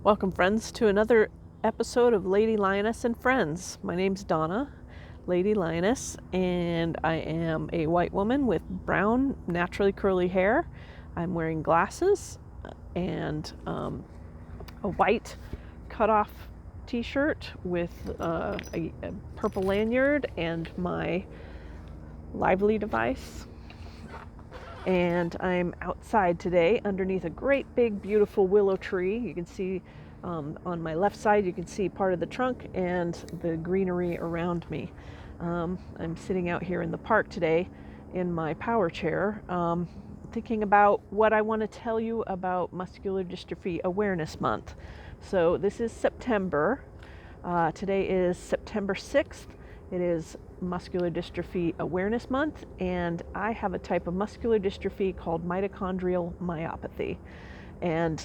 Welcome, friends, to another episode of Lady Lioness and Friends. My name's Donna, Lady Lioness, and I am a white woman with brown, naturally curly hair. I'm wearing glasses and a white cutoff t-shirt with a purple lanyard and my Lively device. And I'm outside today underneath a great big beautiful willow tree. You can see on my left side, you can see part of the trunk and the greenery around me. I'm sitting out here in the park today in my power chair, thinking about what I want to tell you about Muscular Dystrophy Awareness Month. So this is September. Today is September 6th. It is Muscular Dystrophy Awareness Month, and I have a type of muscular dystrophy called Mitochondrial Myopathy. And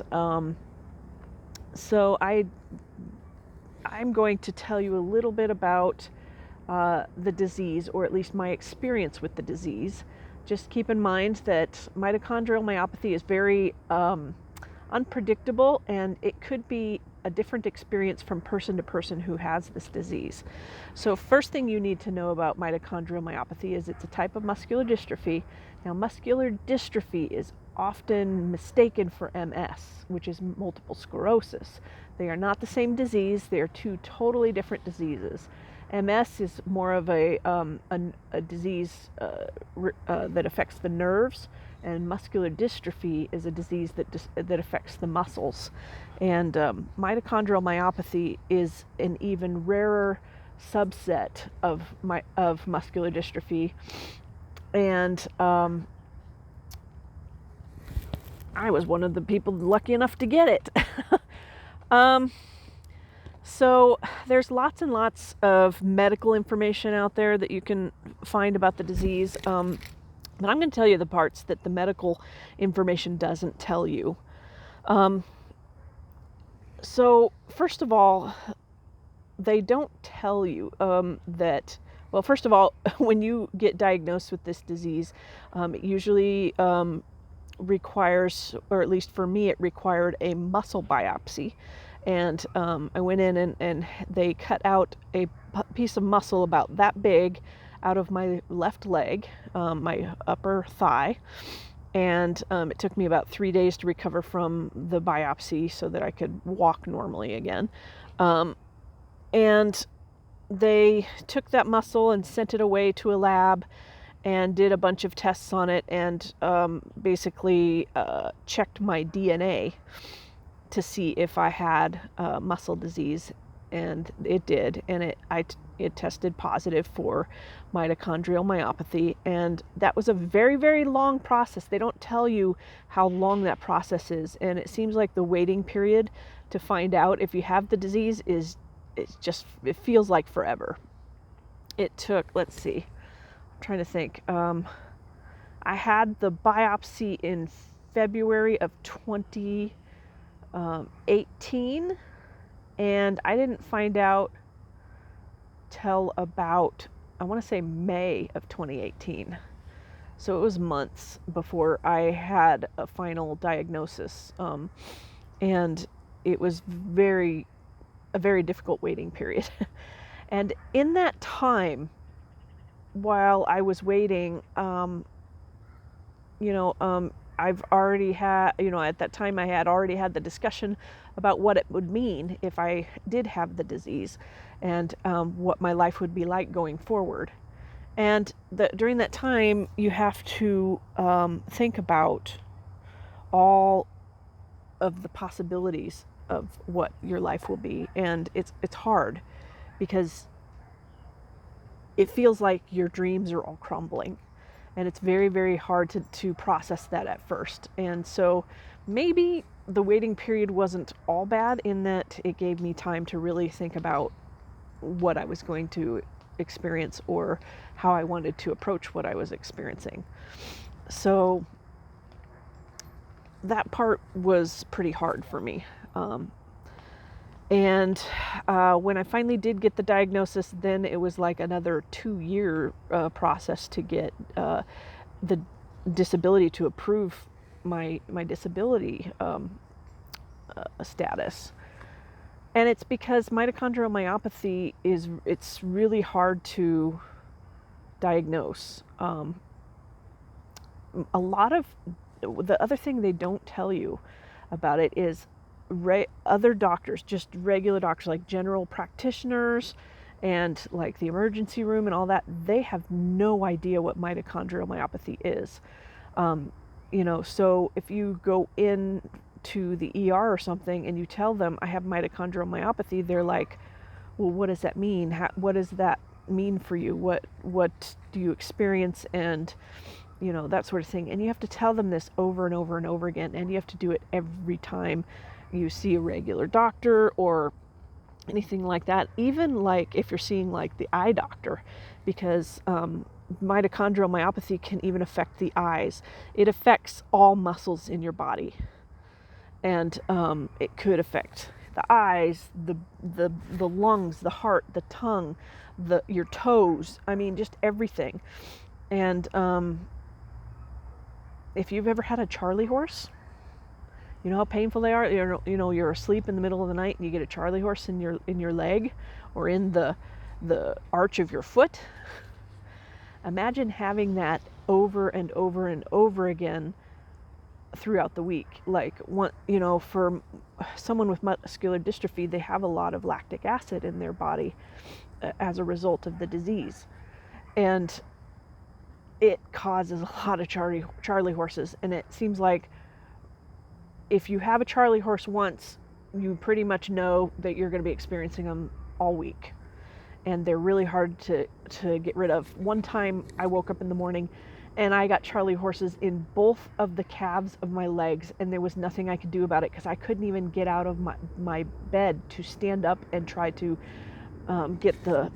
so I'm going to tell you a little bit about the disease, or at least my experience with the disease. Just keep in mind that mitochondrial myopathy is very unpredictable, and it could be a different experience from person to person who has this disease. So first thing you need to know about mitochondrial myopathy is it's a type of muscular dystrophy. Now, muscular dystrophy is often mistaken for MS, which is multiple sclerosis. They are not the same disease. They are two totally different diseases. MS is more of a disease that affects the nerves, and muscular dystrophy is a disease that affects the muscles. And mitochondrial myopathy is an even rarer subset of muscular dystrophy. And I was one of the people lucky enough to get it. So there's lots and lots of medical information out there that you can find about the disease. But I'm going to tell you the parts that the medical information doesn't tell you. So first of all, they don't tell you that, well, first of all, when you get diagnosed with this disease, it usually requires, or at least for me, it required a muscle biopsy. And I went in and they cut out a piece of muscle about that big out of my left leg, my upper thigh. And it took me about 3 days to recover from the biopsy so that I could walk normally again. And they took that muscle and sent it away to a lab and did a bunch of tests on it, and basically checked my DNA to see if I had muscle disease, and it did, and it tested positive for mitochondrial myopathy. And that was a very, very long process. They don't tell you how long that process is, and it seems like the waiting period to find out if you have the disease it feels like forever. It took, let's see, I'm trying to think. I had the biopsy in February of 2018, and I didn't find out till about, I want to say, May of 2018. So it was months before I had a final diagnosis, and it was a very difficult waiting period. And in that time, while I was waiting, I've already had, at that time I had already had the discussion about what it would mean if I did have the disease, and what my life would be like going forward. And during that time, you have to think about all of the possibilities of what your life will be. And it's hard because it feels like your dreams are all crumbling. And it's very, very hard to process that at first. And so maybe the waiting period wasn't all bad in that it gave me time to really think about what I was going to experience or how I wanted to approach what I was experiencing. So that part was pretty hard for me. And when I finally did get the diagnosis, then it was like another 2-year process to get the disability, to approve my disability status. And it's because mitochondrial myopathy it's really hard to diagnose. A lot of the other thing they don't tell you about it is other doctors, just regular doctors like general practitioners and like the emergency room and all that, they have no idea what mitochondrial myopathy is. So if you go in to the ER or something and you tell them I have mitochondrial myopathy, they're like, well, what does that mean? What does that mean for you? What do you experience? And that sort of thing. And you have to tell them this over and over and over again, and you have to do it every time you see a regular doctor or anything like that, even like if you're seeing like the eye doctor, because mitochondrial myopathy can even affect the eyes. It affects all muscles in your body, and it could affect the eyes, the lungs, the heart, the tongue, your toes. I mean, just everything. And if you've ever had a Charlie horse, you know how painful they are. You're asleep in the middle of the night and you get a Charlie horse in your leg or in the arch of your foot. Imagine having that over and over and over again throughout the week. Like for someone with muscular dystrophy, they have a lot of lactic acid in their body as a result of the disease, and it causes a lot of Charlie horses. And it seems like if you have a Charlie horse once, you pretty much know that you're going to be experiencing them all week. And they're really hard to get rid of. One time I woke up in the morning and I got Charlie horses in both of the calves of my legs, and there was nothing I could do about it because I couldn't even get out of my bed to stand up and try to get the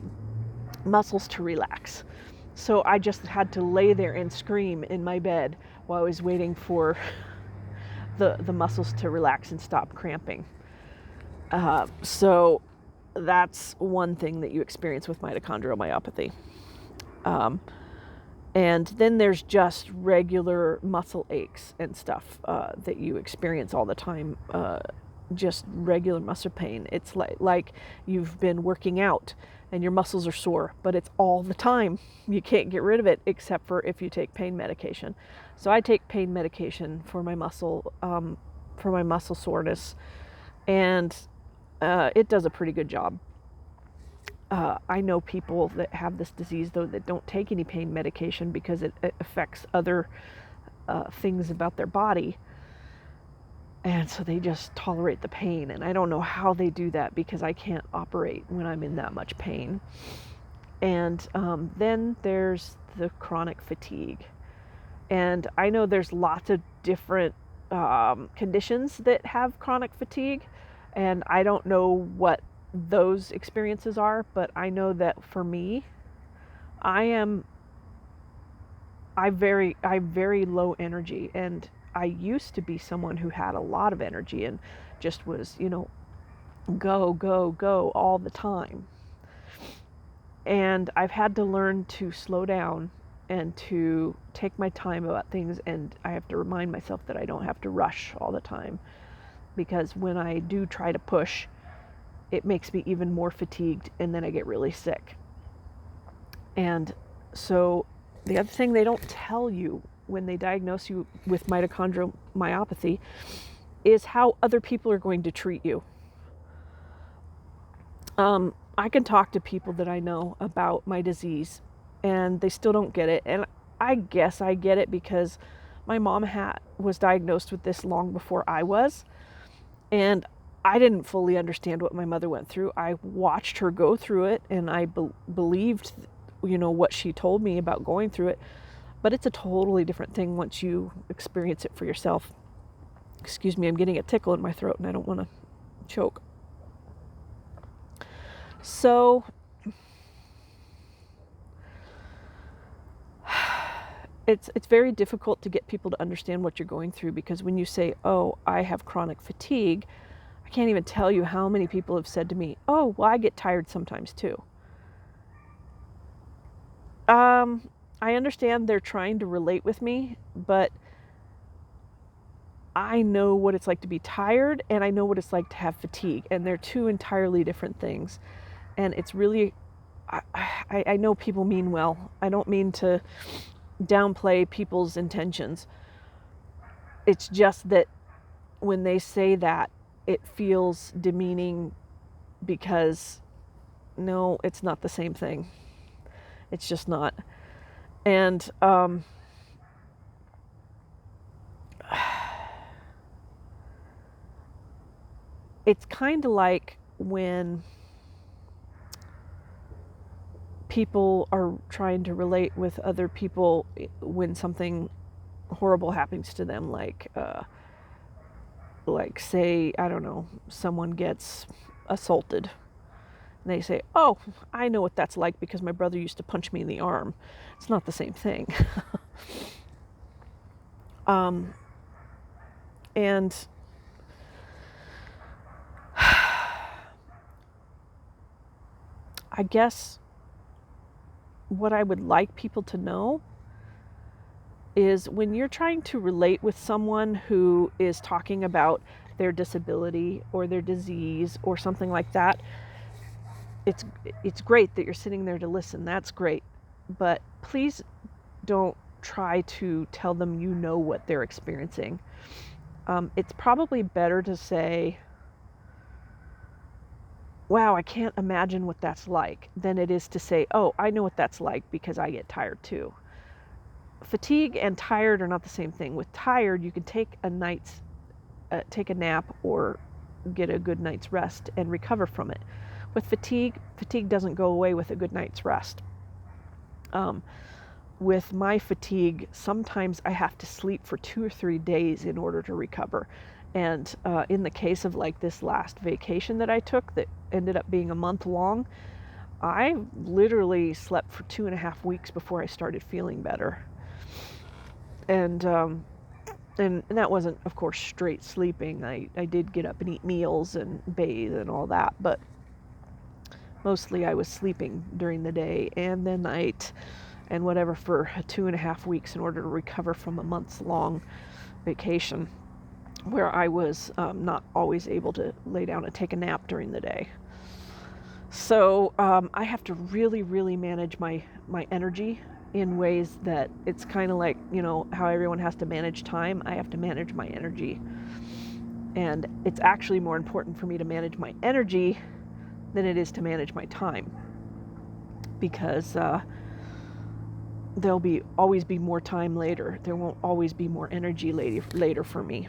muscles to relax. So I just had to lay there and scream in my bed while I was waiting for the muscles to relax and stop cramping. So that's one thing that you experience with mitochondrial myopathy. And then there's just regular muscle aches and stuff that you experience all the time. Just regular muscle pain. It's like you've been working out and your muscles are sore, but it's all the time. You can't get rid of it except for if you take pain medication. So I take pain medication for my muscle soreness, and it does a pretty good job. I know people that have this disease, though, that don't take any pain medication because it affects other things about their body. And so they just tolerate the pain. And I don't know how they do that because I can't operate when I'm in that much pain. And then there's the chronic fatigue. And I know there's lots of different conditions that have chronic fatigue. And I don't know what those experiences are, but I know that for me, I very low energy, and I used to be someone who had a lot of energy and just was, go all the time. And I've had to learn to slow down and to take my time about things, and I have to remind myself that I don't have to rush all the time, because when I do try to push, it makes me even more fatigued, and then I get really sick. And so the other thing they don't tell you when they diagnose you with mitochondrial myopathy is how other people are going to treat you. I can talk to people that I know about my disease, and they still don't get it. And I guess I get it because my mom was diagnosed with this long before I was, and I didn't fully understand what my mother went through. I watched her go through it, and I believed, what she told me about going through it. But it's a totally different thing once you experience it for yourself. Excuse me, I'm getting a tickle in my throat, and I don't want to choke. So it's very difficult to get people to understand what you're going through, because when you say, oh, I have chronic fatigue, I can't even tell you how many people have said to me, oh, well, I get tired sometimes too. I understand they're trying to relate with me, but I know what it's like to be tired, and I know what it's like to have fatigue, and they're two entirely different things. And it's really, I know people mean well. I don't mean to downplay people's intentions. It's just that when they say that, it feels demeaning, because no, it's not the same thing. It's just not. And it's kind of like when people are trying to relate with other people when something horrible happens to them, like say, I don't know, someone gets assaulted. And they say, oh, I know what that's like because my brother used to punch me in the arm. It's not the same thing. And I guess what I would like people to know is, when you're trying to relate with someone who is talking about their disability or their disease or something like that, it's great that you're sitting there to listen. That's great. But please don't try to tell them you know what they're experiencing. It's probably better to say, wow, I can't imagine what that's like, than it is to say, oh, I know what that's like because I get tired too. Fatigue and tired are not the same thing. With tired, you can take a nap or get a good night's rest and recover from it. With fatigue doesn't go away with a good night's rest. With my fatigue, sometimes I have to sleep for 2 or 3 days in order to recover. And in the case of like this last vacation that I took that ended up being a month long, I literally slept for 2.5 weeks before I started feeling better. And that wasn't, of course, straight sleeping. I did get up and eat meals and bathe and all that, but mostly I was sleeping during the day and the night and whatever for 2.5 weeks in order to recover from a months-long vacation where I was not always able to lay down and take a nap during the day. So I have to really, really manage my energy in ways that it's kind of like, how everyone has to manage time. I have to manage my energy. And it's actually more important for me to manage my energy than it is to manage my time, because there'll always be more time later. There won't always be more energy later for me.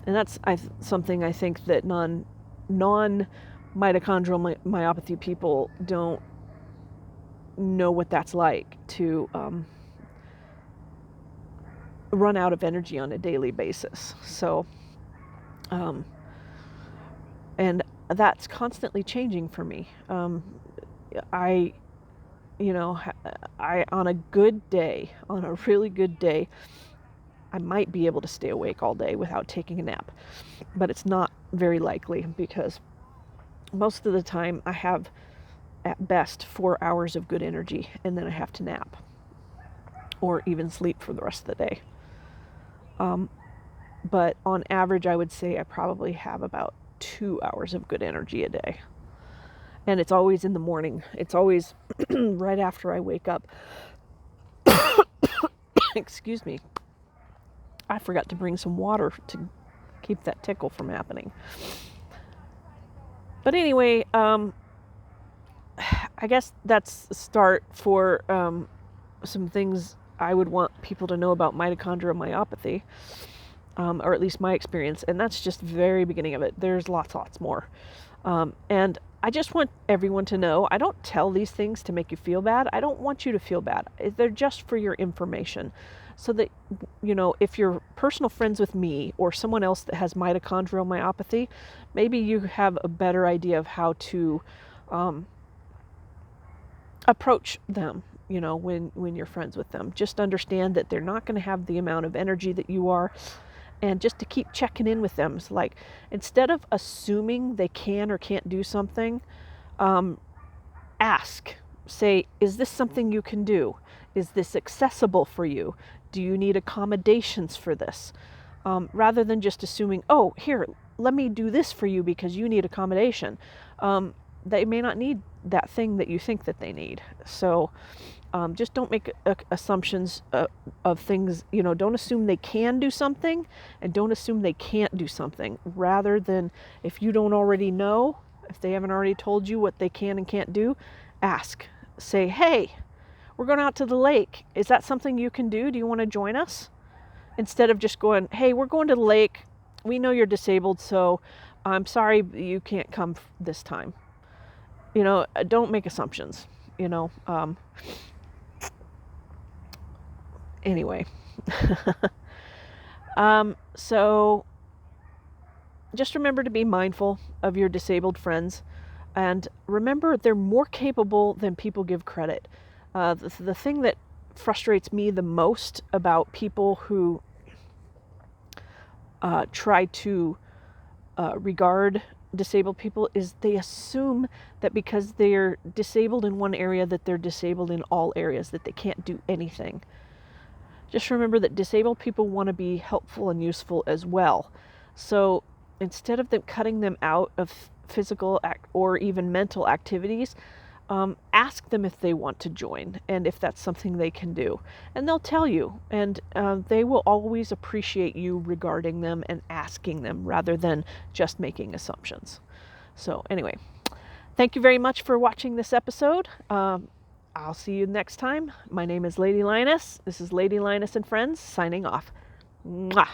And that's something I think that non-mitochondrial myopathy people don't know what that's like, to run out of energy on a daily basis. So, and that's constantly changing for me. I on a good day, on a really good day, I might be able to stay awake all day without taking a nap, but it's not very likely, because most of the time I have at best 4 hours of good energy, and then I have to nap or even sleep for the rest of the day. But on average, I would say I probably have about 2 hours of good energy a day. And it's always in the morning. It's always right after I wake up. Excuse me. I forgot to bring some water to keep that tickle from happening. But anyway, I guess that's a start for some things I would want people to know about mitochondrial myopathy, or at least my experience. And that's just the very beginning of it. There's lots more. And I just want everyone to know, I don't tell these things to make you feel bad. I don't want you to feel bad. They're just for your information. So that, if you're personal friends with me or someone else that has mitochondrial myopathy, maybe you have a better idea of how to approach them, when you're friends with them. Just understand that they're not going to have the amount of energy that you are, and just to keep checking in with them. It's like, instead of assuming they can or can't do something, ask. Say, is this something you can do? Is this accessible for you? Do you need accommodations for this? rather than just assuming, oh, here, let me do this for you because you need accommodation. They may not need that thing that you think that they need. So just don't make assumptions of things. Don't assume they can do something, and don't assume they can't do something. Rather than, if you don't already know, if they haven't already told you what they can and can't do, ask. Say, hey, we're going out to the lake. Is that something you can do? Do you want to join us? Instead of just going, hey, we're going to the lake. We know you're disabled, so I'm sorry you can't come this time. Don't make assumptions. Anyway. So just remember to be mindful of your disabled friends, and remember they're more capable than people give credit. The thing that frustrates me the most about people who try to regard disabled people is they assume that because they're disabled in one area that they're disabled in all areas, that they can't do anything. Just remember that disabled people want to be helpful and useful as well. So instead of them cutting them out of physical or even mental activities, ask them if they want to join and if that's something they can do. And they'll tell you, and they will always appreciate you regarding them and asking them rather than just making assumptions. So anyway, thank you very much for watching this episode. I'll see you next time. My name is Lady Lioness. This is Lady Lioness and Friends signing off. Mwah!